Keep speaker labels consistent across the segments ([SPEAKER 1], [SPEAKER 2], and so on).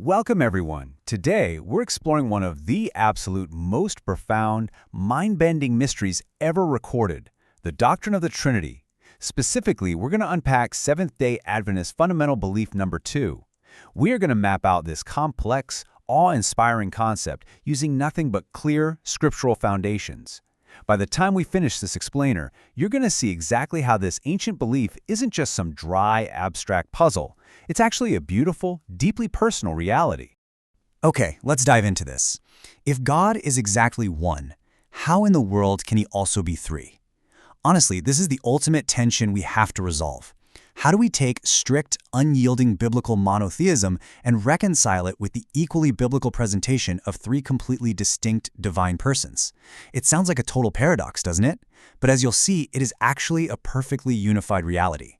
[SPEAKER 1] Welcome, everyone. Today, we're exploring one of the absolute most profound, mind-bending mysteries ever recorded, the doctrine of the Trinity. Specifically, we're going to unpack Seventh-day Adventist Fundamental Belief No.2. We are going to map out this complex, awe-inspiring concept using nothing but clear, scriptural foundations. By the time we finish this explainer, you're going to see exactly how this ancient belief isn't just some dry, abstract puzzle. It's actually a beautiful, deeply personal reality.
[SPEAKER 2] Okay, let's dive into this. If God is exactly one, how in the world can he also be three? Honestly, this is the ultimate tension we have to resolve. How do we take strict, unyielding biblical monotheism and reconcile it with the equally biblical presentation of three completely distinct divine persons? It sounds like a total paradox, doesn't it? But as you'll see, it is actually a perfectly unified reality.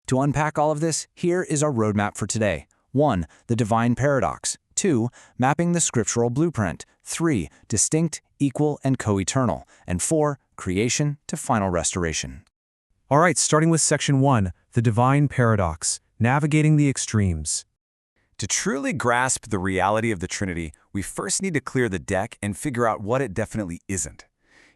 [SPEAKER 3] To unpack all of this, here is our roadmap for today. 1. The divine paradox. 2. Mapping the scriptural blueprint. 3. Distinct, equal, and coeternal. And 4. Creation to final restoration.
[SPEAKER 4] All right, starting with Section 1, the divine paradox, navigating the extremes.
[SPEAKER 1] To truly grasp the reality of the Trinity, we first need to clear the deck and figure out what it definitely isn't.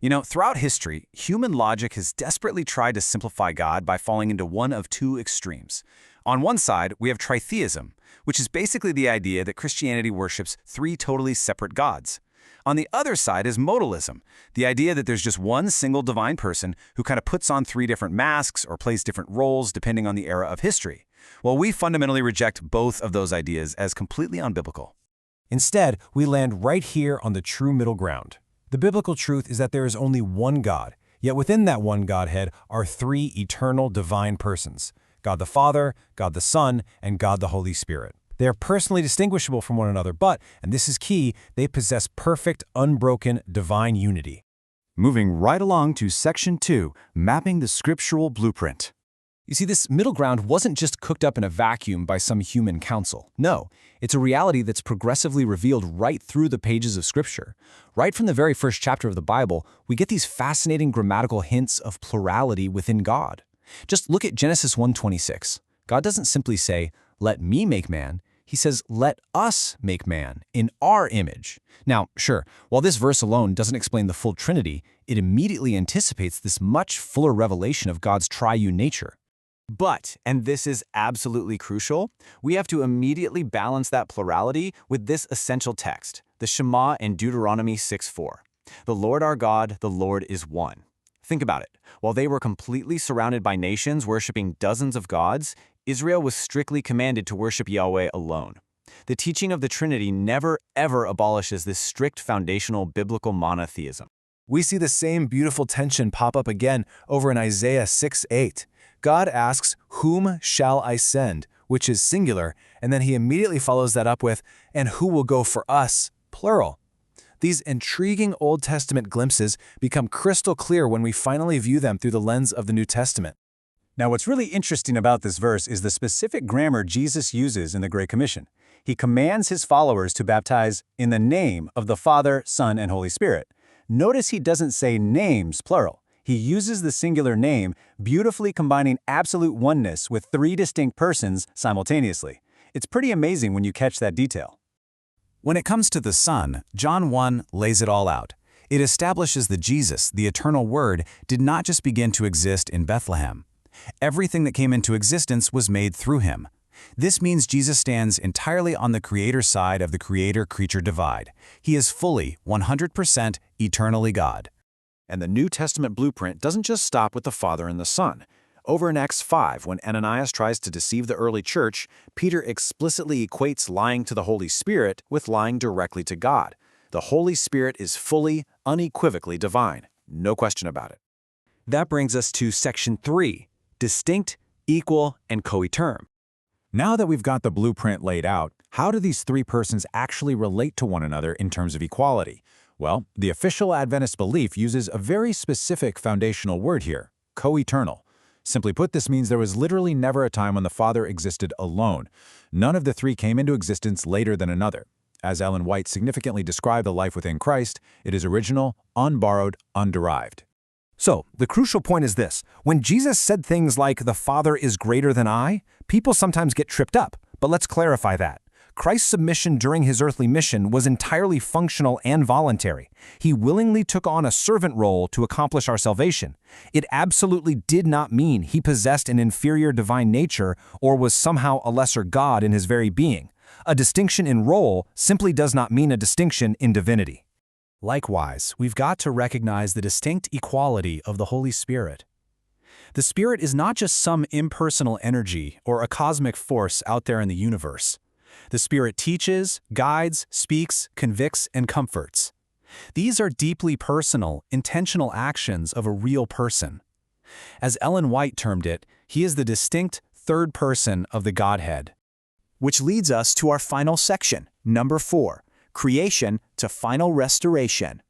[SPEAKER 1] You know, throughout history, human logic has desperately tried to simplify God by falling into one of two extremes. On one side, we have tritheism, which is basically the idea that Christianity worships three totally separate gods. On the other side is modalism, the idea that there's just one single divine person who kind of puts on three different masks or plays different roles depending on the era of history. Well, we fundamentally reject both of those ideas as completely unbiblical.
[SPEAKER 4] Instead, we land right here on the true middle ground. The biblical truth is that there is only one God, yet within that one Godhead are three eternal divine persons: God the Father, God the Son, and God the Holy Spirit. They are personally distinguishable from one another, but, and this is key, they possess perfect, unbroken, divine unity.
[SPEAKER 2] Moving right along to Section 2, mapping the scriptural blueprint.
[SPEAKER 3] You see, this middle ground wasn't just cooked up in a vacuum by some human council. No, it's a reality that's progressively revealed right through the pages of Scripture. Right from the very first chapter of the Bible, we get these fascinating grammatical hints of plurality within God. Just look at Genesis 1:26. God doesn't simply say, "Let me make man." He says, "Let us make man in our image." Now, sure, while this verse alone doesn't explain the full Trinity, it immediately anticipates this much fuller revelation of God's triune nature.
[SPEAKER 1] But, and this is absolutely crucial, we have to immediately balance that plurality with this essential text, the Shema in Deuteronomy 6:4. The Lord our God, the Lord is one. Think about it. While they were completely surrounded by nations worshiping dozens of gods, Israel was strictly commanded to worship Yahweh alone. The teaching of the Trinity never, ever abolishes this strict foundational biblical monotheism.
[SPEAKER 4] We see the same beautiful tension pop up again over in Isaiah 6:8. God asks, "Whom shall I send?" which is singular, and then he immediately follows that up with, "And who will go for us?" plural. These intriguing Old Testament glimpses become crystal clear when we finally view them through the lens of the New Testament.
[SPEAKER 1] Now, what's really interesting about this verse is the specific grammar Jesus uses in the Great Commission. He commands his followers to baptize in the name of the Father, Son, and Holy Spirit. Notice he doesn't say names, plural. He uses the singular name, beautifully combining absolute oneness with three distinct persons simultaneously. It's pretty amazing when you catch that detail.
[SPEAKER 2] When it comes to the Son, John 1 lays it all out. It establishes that Jesus, the eternal Word, did not just begin to exist in Bethlehem. Everything that came into existence was made through him. This means Jesus stands entirely on the Creator side of the Creator-creature divide. He is fully, 100% eternally God.
[SPEAKER 3] And the New Testament blueprint doesn't just stop with the Father and the Son. Over in Acts 5, when Ananias tries to deceive the early church, Peter explicitly equates lying to the Holy Spirit with lying directly to God. The Holy Spirit is fully, unequivocally divine. No question about it.
[SPEAKER 4] That brings us to Section 3, distinct, equal, and coeternal. Now that we've got the blueprint laid out, how do these three persons actually relate to one another in terms of equality? Well, the official Adventist belief uses a very specific foundational word here, coeternal. Simply put, this means there was literally never a time when the Father existed alone. None of the three came into existence later than another. As Ellen White significantly described the life within Christ, it is original, unborrowed, underived. So, the crucial point is this. When Jesus said things like, "The Father is greater than I," people sometimes get tripped up, but let's clarify that.
[SPEAKER 3] Christ's submission during his earthly mission was entirely functional and voluntary. He willingly took on a servant role to accomplish our salvation. It absolutely did not mean he possessed an inferior divine nature or was somehow a lesser God in his very being. A distinction in role simply does not mean a distinction in divinity.
[SPEAKER 4] Likewise, we've got to recognize the distinct equality of the Holy Spirit. The Spirit is not just some impersonal energy or a cosmic force out there in the universe. The Spirit teaches, guides, speaks, convicts, and comforts. These are deeply personal, intentional actions of a real person. As Ellen White termed it, he is the distinct third person of the Godhead.
[SPEAKER 2] Which leads us to our final section, number 4, creation to final restoration.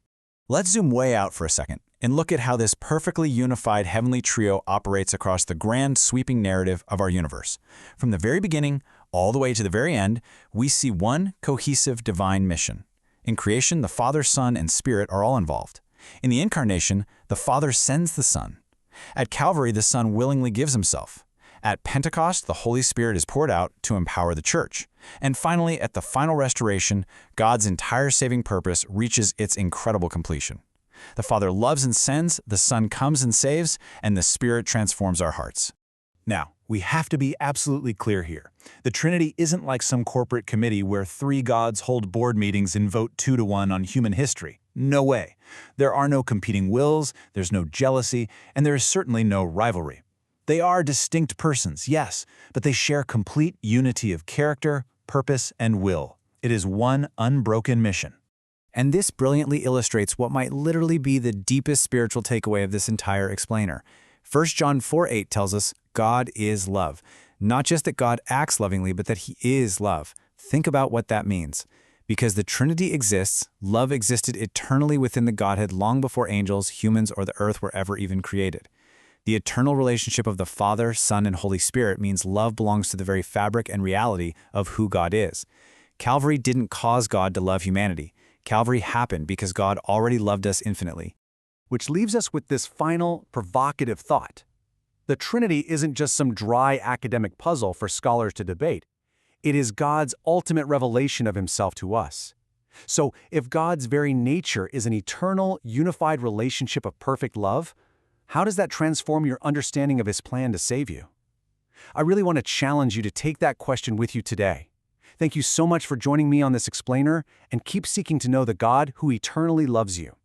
[SPEAKER 2] Let's zoom way out for a second and look at how this perfectly unified heavenly trio operates across the grand sweeping narrative of our universe. From the very beginning all the way to the very end, we see one cohesive divine mission. In creation, the Father, Son, and Spirit are all involved. In the incarnation, the Father sends the Son. At Calvary, the Son willingly gives himself. At Pentecost, the Holy Spirit is poured out to empower the church. And finally, at the final restoration, God's entire saving purpose reaches its incredible completion. The Father loves and sends, the Son comes and saves, and the Spirit transforms our hearts.
[SPEAKER 4] Now, we have to be absolutely clear here. The Trinity isn't like some corporate committee where 3 gods hold board meetings and vote 2-to-1 on human history. No way. There are no competing wills, there's no jealousy, and there is certainly no rivalry. They are distinct persons, yes, but they share complete unity of character, purpose, and will. It is one unbroken mission.
[SPEAKER 2] And this brilliantly illustrates what might literally be the deepest spiritual takeaway of this entire explainer. 1 John 4:8 tells us God is love. Not just that God acts lovingly, but that he is love. Think about what that means. Because the Trinity exists, love existed eternally within the Godhead long before angels, humans, or the earth were ever even created. The eternal relationship of the Father, Son, and Holy Spirit means love belongs to the very fabric and reality of who God is. Calvary didn't cause God to love humanity. Calvary happened because God already loved us infinitely.
[SPEAKER 3] Which leaves us with this final, provocative thought. The Trinity isn't just some dry academic puzzle for scholars to debate. It is God's ultimate revelation of himself to us. So, if God's very nature is an eternal, unified relationship of perfect love, how does that transform your understanding of his plan to save you? I really want to challenge you to take that question with you today. Thank you so much for joining me on this explainer, and keep seeking to know the God who eternally loves you.